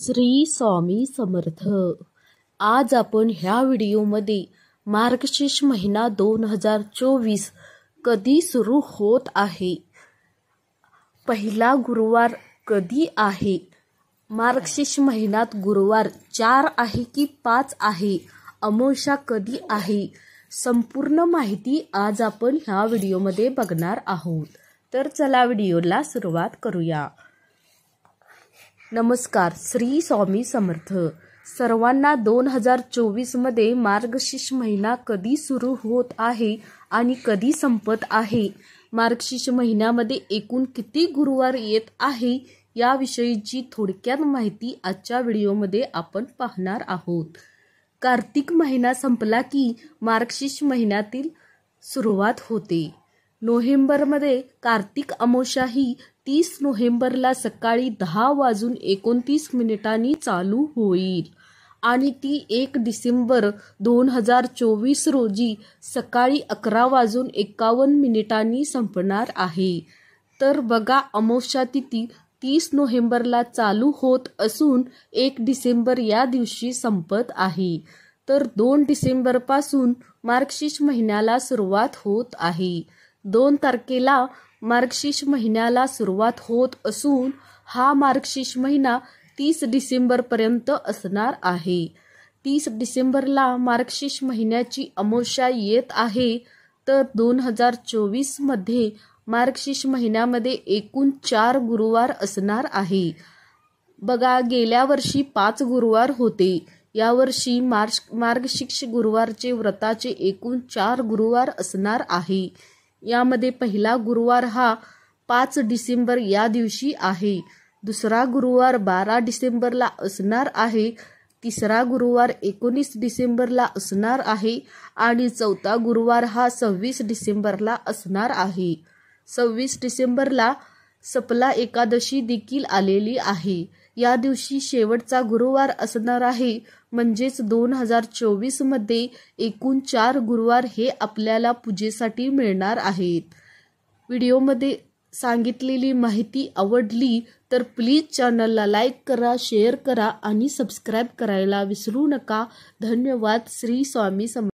श्री स्वामी समर्थ। आज आपण ह्या व्हिडिओमध्ये मार्गशीर्ष महिना 2024 कधी सुरू होत आहे, पहिला गुरुवार कधी आहे, मार्गशीर्ष महिन्यात गुरुवार 4 आहे की 5 आहे, अमावस्या कधी आहे, संपूर्ण माहिती आज आपण ह्या व्हिडिओमध्ये बघणार आहोत। तर चला व्हिडिओला सुरुवात करूया। नमस्कार, श्री स्वामी समर्थ। सर्वांना 2024 मध्ये मार्गशीर्ष महिना कधी सुरू होत आहे आणि कधी संपत आहे, मार्गशीर्ष महिन्यामध्ये एकूण किती गुरुवार येत आहे याविषयीची थोडक्यात माहिती आजच्या व्हिडिओमध्ये आपण पाहणार आहोत। कार्तिक महिना संपला की मार्गशीर्ष महिन्यातील सुरुवात होते। नोव्हेंबरमध्ये कार्तिक अमावस्या ही 30 नोव्हेंबरला सकाळी 10:29 चालू होईल आणि ती 1 डिसेंबर 2024 रोजी सकाळी 11:51 संपणार आहे। तर बघा, अमावस्या तिथी 30 नोव्हेंबरला चालू होत असून 1 डिसेंबर या दिवशी संपत आहे। तर 2 डिसेंबरपासून मार्गशीर्ष महिन्याला सुरुवात होत आहे। 2 तारखेला मार्गशीर्ष महिन्याला सुरुवात होत असून हा मार्गशीर्ष महिना 30 डिसेंबरपर्यंत असणार आहे। 30 डिसेंबरला मार्गशीर्ष महिन्याची अमावस्या येत आहे। तर 2024 मध्ये मार्गशीर्ष महिन्यामध्ये एकूण 4 गुरुवार असणार आहे। बघा, गेल्या वर्षी 5 गुरुवार होते, यावर्षी मार्गशीर्ष गुरुवारचे व्रताचे एकूण 4 गुरुवार असणार आहे। यामध्ये पहिला गुरुवार हा 5 डिसेंबर या दिवशी आहे, दुसरा गुरुवार 12 डिसेंबरला असणार आहे, तिसरा गुरुवार 19 डिसेंबरला असणार आहे आणि चौथा गुरुवार हा 26 डिसेंबरला असणार आहे। 26 डिसेंबरला सपला एकादशी देखील आलेली आहे। या दिवशी शेवटचा गुरुवार असणार आहे। म्हणजेच 2024 मध्ये एकूण 4 गुरुवार हे आपल्याला पूजेसाठी मिळणार आहेत। व्हिडिओमध्ये सांगितलेली माहिती आवडली तर प्लीज चॅनलला लाईक करा, शेअर करा आणि सबस्क्राईब करायला विसरू नका। धन्यवाद। श्री स्वामी समर्थ।